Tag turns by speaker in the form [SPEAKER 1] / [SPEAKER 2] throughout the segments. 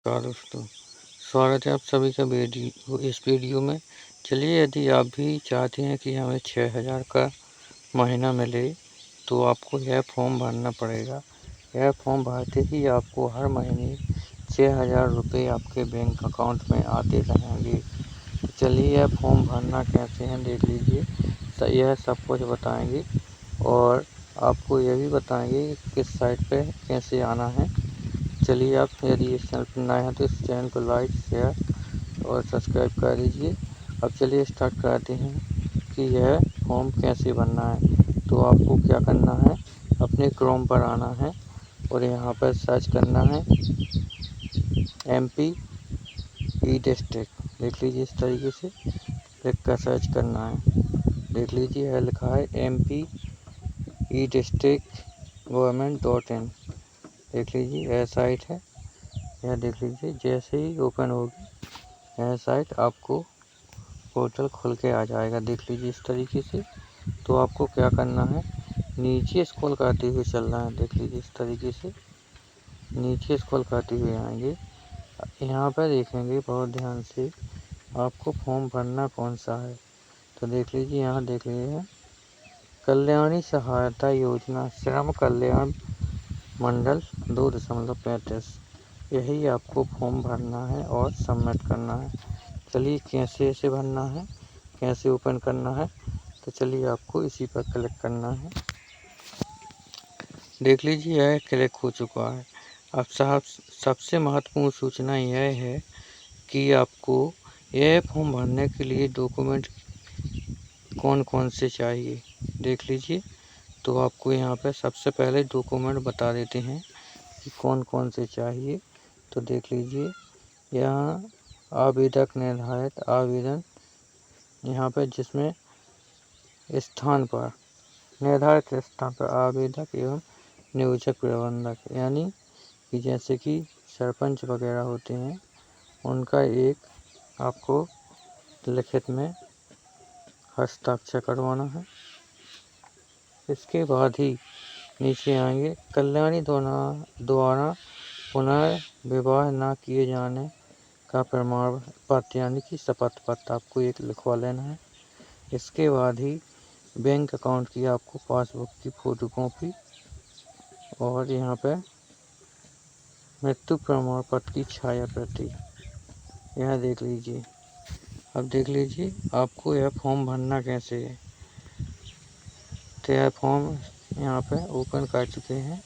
[SPEAKER 1] नमस्कार दोस्तों, स्वागत है आप सभी का इस वीडियो में। चलिए, यदि आप भी चाहते हैं कि हमें 6000 का महीना मिले तो आपको यह फॉर्म भरना पड़ेगा। यह फॉर्म भरते ही आपको हर महीने 6000 रुपये आपके बैंक अकाउंट में आते रहेंगे। तो चलिए, यह फॉर्म भरना कैसे हैं देख लीजिए। यह सब कुछ बताएंगे और आपको यह भी बताएंगे कि किस साइट पे कैसे आना है। चलिए, आप यदि इस चैनल पर नए हैं तो इस चैनल को लाइक, शेयर और सब्सक्राइब कर दीजिए। अब चलिए स्टार्ट करते हैं कि यह फॉर्म कैसे भरना है। तो आपको क्या करना है, अपने क्रोम पर आना है और यहाँ पर सर्च करना है MP ई डिस्ट्रिक्ट। देख लीजिए, इस तरीके से क्लिक कर सर्च करना है। देख लीजिए, यह लिखा है MP ई डिस्ट्रिक्ट government.in। देख लीजिए, यह साइट है। यह देख लीजिए, जैसे ही ओपन होगी यह साइट आपको पोर्टल खुल के आ जाएगा। देख लीजिए इस तरीके से। तो आपको क्या करना है, नीचे स्क्रॉल करते हुए चलना है। देख लीजिए इस तरीके से नीचे स्क्रॉल करते हुए आएंगे। यहाँ पर देखेंगे बहुत ध्यान से आपको फॉर्म भरना कौन सा है। तो देख लीजिए, यहाँ देख लीजिए कल्याणी सहायता योजना श्रम कल्याण मंडल 2.35। यही आपको फॉर्म भरना है और सबमिट करना है। चलिए, कैसे इसे भरना है, कैसे ओपन करना है, तो चलिए आपको इसी पर क्लिक करना है। देख लीजिए, यह क्लिक हो चुका है। अब सबसे महत्वपूर्ण सूचना यह है कि आपको यह फॉर्म भरने के लिए डॉक्यूमेंट कौन कौन से चाहिए। देख लीजिए, तो आपको यहाँ पर सबसे पहले डॉक्यूमेंट बता देते हैं कि कौन कौन से चाहिए। तो देख लीजिए, यहाँ आवेदक निर्धारित आवेदन, यहाँ पर जिसमें स्थान पर निर्धारित स्थान पर आवेदक एवं नियोजक प्रबंधक, यानी कि जैसे कि सरपंच वगैरह होते हैं, उनका एक आपको लिखित में हस्ताक्षर करवाना है। इसके बाद ही नीचे आएंगे, कल्याणी द्वारा पुनर्विवाह न किए जाने का प्रमाण पत्र, यानी कि शपथ पत्र आपको एक लिखवा लेना है। इसके बाद ही बैंक अकाउंट की आपको पासबुक की फ़ोटो कॉपी और यहाँ पर मृत्यु प्रमाण पत्र की छाया प्रति, यह देख लीजिए। अब देख लीजिए आपको यह फॉर्म भरना कैसे है। तो यह फॉर्म यहाँ पे ओपन कर चुके हैं।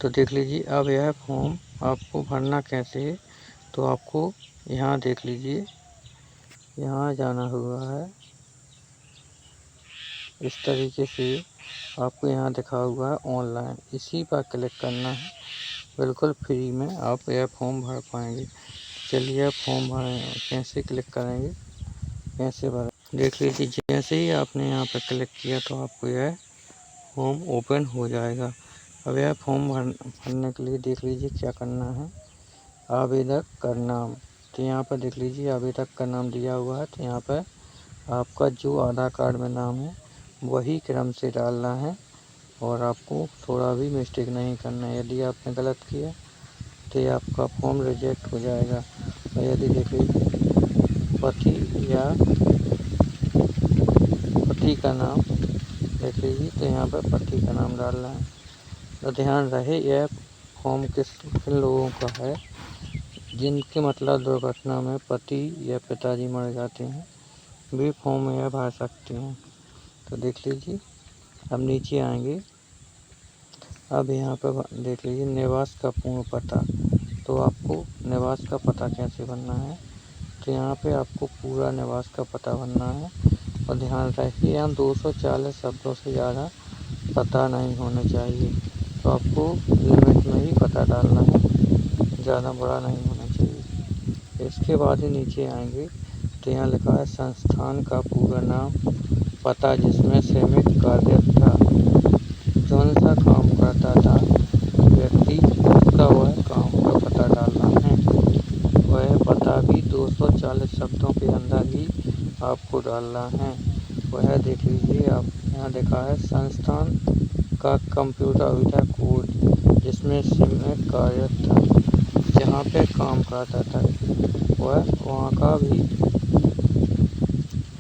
[SPEAKER 1] तो देख लीजिए, अब यह फॉर्म आपको भरना कैसे है। तो आपको यहाँ देख लीजिए, यहाँ जाना हुआ है इस तरीके से। आपको यहाँ दिखा हुआ है ऑनलाइन, इसी पर क्लिक करना है। बिल्कुल फ्री में आप यह फॉर्म भर पाएंगे। चलिए, आप फॉर्म भरें कैसे क्लिक करेंगे, कैसे भरें। देख लीजिए, जैसे ही आपने यहाँ पर क्लिक किया तो आपको यह फॉर्म ओपन हो जाएगा। अब यह फॉर्म भरने के लिए देख लीजिए क्या करना है। आवेदक का नाम, तो यहाँ पर देख लीजिए आवेदक का नाम दिया हुआ है। तो यहाँ पर आपका जो आधार कार्ड में नाम है वही क्रम से डालना है और आपको थोड़ा भी मिस्टेक नहीं करना है। यदि आपने गलत किया तो ये आपका फॉर्म रिजेक्ट हो जाएगा। और यदि देख लीजिए पति का नाम देख लीजिए, तो यहाँ पर पति का नाम डालना है। तो ध्यान रहे, यह फॉर्म किन लोगों का है, जिनके मतलब दुर्घटना में पति या पिताजी मर जाते हैं, भी फॉर्म यह भर सकते हैं। तो देख लीजिए, अब नीचे आएंगे। अब यहाँ पर देख लीजिए निवास का पूर्ण पता। तो आपको निवास का पता कैसे भरना है। तो यहाँ पे आपको पूरा निवास का पता भरना है। और ध्यान रखिए, यहाँ 240 शब्दों से ज़्यादा पता नहीं होना चाहिए। तो आपको लिमिट में ही पता डालना है, ज़्यादा बड़ा नहीं होना चाहिए। इसके बाद ही नीचे आएंगे तो यहाँ लिखा है संस्थान का पूरा नाम, पता जिसमें श्रमिक कार्य था, कौन सा काम करता था व्यक्ति, उसका वह काम का पता डालना है। वह पता भी 240 शब्दों के अंदर ही आपको डालना है। वह देख लीजिए, आप यहाँ देखा है संस्थान का कंप्यूटर सुविधा कोड, जिसमें जिसमें सिम में कार्यरत था, जहाँ पे काम करता था, वहाँ का भी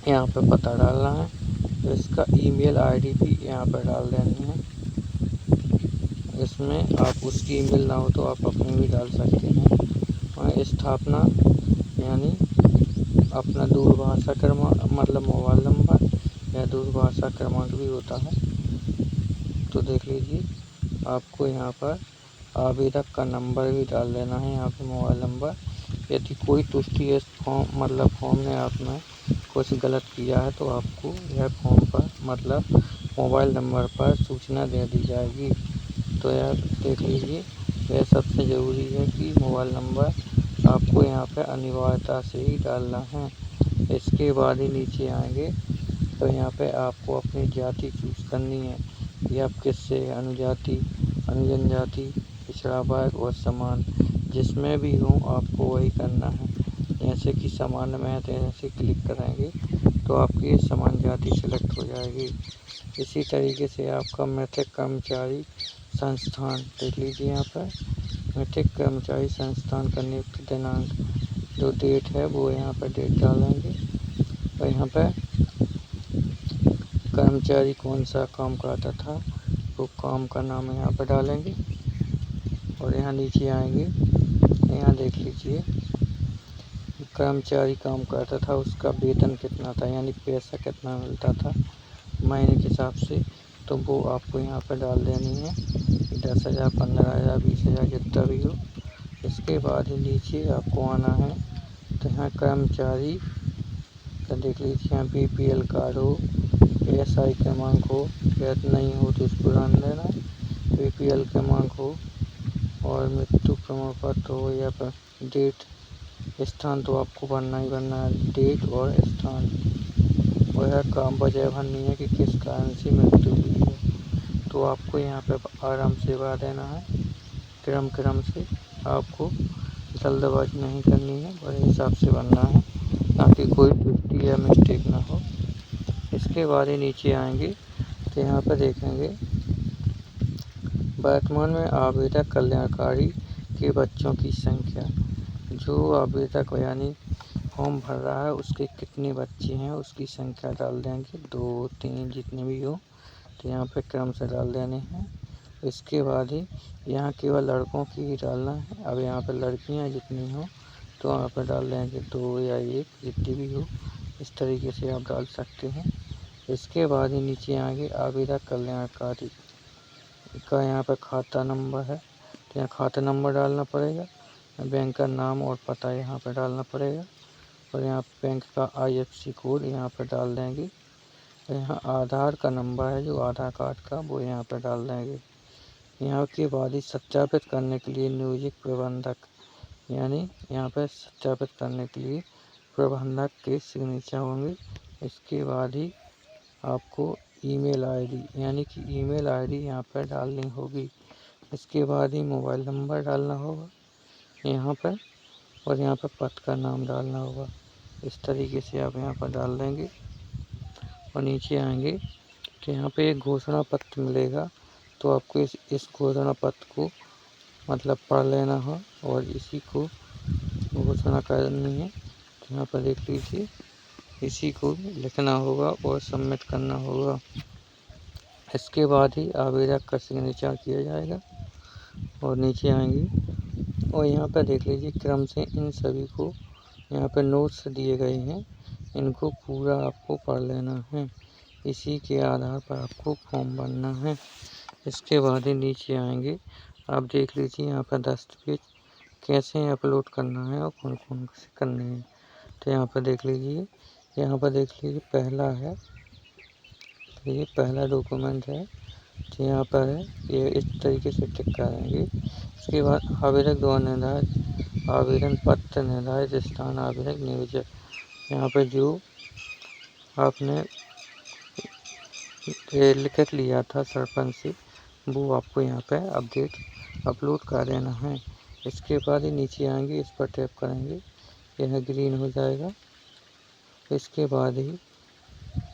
[SPEAKER 1] यहाँ पे पता डालना है। तो इसका ईमेल आईडी भी यहाँ पर डाल देनी है। इसमें आप उसकी ईमेल ना हो तो आप अपनी भी डाल सकते हैं। और स्थापना यानी अपना दूरभाषा क्रमांक मतलब मोबाइल नंबर या दूरभाषा क्रमांक भी होता है। तो देख लीजिए, आपको यहाँ पर आवेदक का नंबर भी डाल देना है, यहाँ पे मोबाइल नंबर। यदि कोई त्रुटि फॉर्म में आपने कुछ गलत किया है तो आपको यह फॉर्म पर मतलब मोबाइल नंबर पर सूचना दे दी जाएगी। तो यार देख लीजिए, यह सबसे ज़रूरी है कि मोबाइल नंबर आपको यहाँ पे अनिवार्यता से ही डालना है। इसके बाद ही नीचे आएंगे तो यहाँ पे आपको अपनी जाति चूज़ करनी है कि आप किससे अनुजाति, जनजाति, पिछड़ा वर्ग और समान, जिसमें भी हो आपको वही करना है। जैसे कि समान में है तो ऐसे क्लिक करेंगे तो आपकी समान जाति सेलेक्ट हो जाएगी। इसी तरीके से आपका मैट्रिक कर्मचारी संस्थान देख लीजिए, यहाँ पर मैट्रिक कर्मचारी संस्थान का नियुक्त दिनांक जो डेट है वो यहाँ पर डेट डालेंगे। और यहाँ पर कर्मचारी कौन सा काम करता था वो काम का नाम यहाँ पर डालेंगे। और यहाँ नीचे आएंगे, यहाँ देख लीजिए कर्मचारी काम करता था उसका वेतन कितना था यानी पैसा कितना मिलता था महीने के हिसाब से, तो वो आपको यहाँ पर डाल देनी है 10,000, 15,000, 20,000 जितना भी हो। इसके बाद ही नीचे आपको आना है तो यहाँ कर्मचारी का देख लीजिए, यहाँ BPL कार्ड हो, SI क्रमांक हो, यदि नहीं हो तो उसको डाल देना। BPL क्रमांक हो और मृत्यु प्रमाण पत्र हो या पर डेट, स्थान तो आपको भरना ही भरना है, डेट और स्थान। और यह काम वजह भरनी है कि किस कारण से मृत्यु हुई है। तो आपको यहाँ पे आराम से भर देना है, क्रम से। आपको जल्दबाजी नहीं करनी है, बड़े हिसाब से भरना है ताकि कोई त्रुटि या मिस्टेक ना हो। इसके बाद ही नीचे आएंगे तो यहाँ पर देखेंगे वर्तमान में आवेदक कल्याणकारी के बच्चों की संख्या। जो आवेदक यानी फॉर्म भर रहा है उसके कितने बच्चे हैं उसकी संख्या डाल देंगे, 2, 3 जितने भी हो, तो यहाँ पे क्रम से डाल देने हैं। इसके बाद ही यहाँ केवल लड़कों की ही डालना है। अब यहाँ पे लड़कियाँ जितनी हो तो यहाँ पर डाल देंगे 2 या 1 जितनी भी हो, इस तरीके से आप डाल सकते हैं। इसके बाद ही नीचे आएंगे आवेदक कल्याणकारी का यहाँ पर खाता नंबर है तो यहाँ खाता नंबर डालना पड़ेगा, बैंक का नाम और पता यहाँ पर डालना पड़ेगा। और यहाँ बैंक का IFSC कोड यहाँ पर डाल देंगे। यहाँ आधार का नंबर है जो आधार कार्ड का वो यहाँ पर डाल देंगे। यहाँ के बाद ही सत्यापित करने के लिए नियोजित प्रबंधक यानी यहाँ पर सत्यापित करने के लिए प्रबंधक के सिग्नेचर होंगे। इसके बाद ही आपको ईमेल आईडी यानी कि ईमेल आईडी यहाँ पर डालनी होगी। इसके बाद ही मोबाइल नंबर डालना होगा यहाँ पर, और यहाँ पर पद का नाम डालना होगा। इस तरीके से आप यहाँ पर डाल देंगे। और नीचे आएंगे तो यहाँ पे एक घोषणा पत्र मिलेगा, तो आपको इस घोषणा पत्र को मतलब पढ़ लेना हो और इसी को घोषणा करनी है। तो यहाँ पर देख लीजिए, इसी को लिखना होगा और सबमिट करना होगा। इसके बाद ही आवेदक का सिग्नेचर किया जाएगा। और नीचे आएंगे और यहाँ पर देख लीजिए क्रम से इन सभी को यहाँ पर नोट्स दिए गए हैं, इनको पूरा आपको पढ़ लेना है। इसी के आधार पर आपको फॉर्म भरना है। इसके बाद ही नीचे आएंगे, आप देख लीजिए यहाँ पर दस्तावेज कैसे अपलोड करना है और कौन कौन से करने हैं। तो यहाँ पर देख लीजिए, पहला है, ये पहला डॉक्यूमेंट है तो यहाँ पर है, ये इस तरीके से टिक करेंगे। इसके बाद आवेदक द्वारा निर्धारित आवेदन पत्र, निर्धारित स्थान, आवेदक नियोजक, यहाँ पर जो आपने लिखित लिया था सरपंच से वो आपको यहाँ पर अपलोड कर देना है। इसके बाद ही नीचे आएंगे, इस पर टैप करेंगे, यह ग्रीन हो जाएगा। इसके बाद ही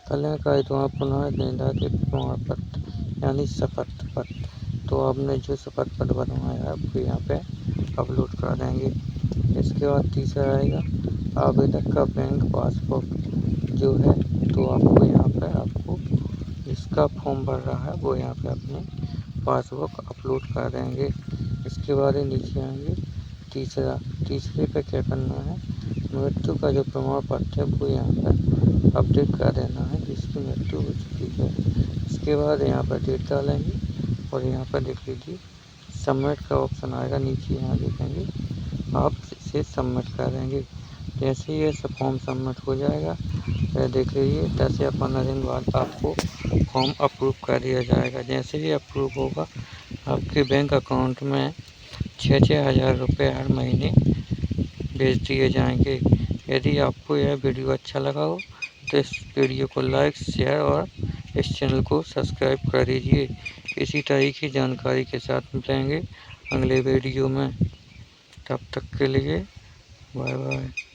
[SPEAKER 1] कल्याणकारी द्वारा पुनः निर्धारित प्रमाण पत्र यानी शपथ पत्र, तो तो आपने जो शपथ पत्र बनवाया है वो यहाँ पे अपलोड कर देंगे। इसके बाद तीसरा आएगा आवेदक का बैंक पासबुक जो है, तो आपको यहाँ पे आपको जिसका फॉर्म भर रहा है वो यहाँ पे अपने पासबुक अपलोड कर देंगे। इसके बाद नीचे आएंगे तीसरे पे क्या करना है, मृत्यु का जो प्रमाण पत्र है वो यहाँ पर अपडेट कर देना है जिसकी मृत्यु हो चुकी है। इसके बाद यहाँ पर डेट डालेंगे और यहाँ पर देख लीजिए सबमिट का ऑप्शन आएगा नीचे, यहाँ देखेंगे आप इसे सबमिट कर देंगे। जैसे ये फॉर्म सबमिट हो जाएगा तो देख लीजिए 10 या 15 दिन बाद आपको फॉर्म अप्रूव कर दिया जाएगा। जैसे ही अप्रूव होगा आपके बैंक अकाउंट में 6-6 हज़ार रुपये हर महीने भेज दिए जाएंगे। यदि आपको यह वीडियो अच्छा लगा हो तो इस वीडियो को लाइक, शेयर और इस चैनल को सब्सक्राइब कर दीजिए। इसी तरह की जानकारी के साथ मिलेंगे अगले वीडियो में। तब तक के लिए बाय बाय।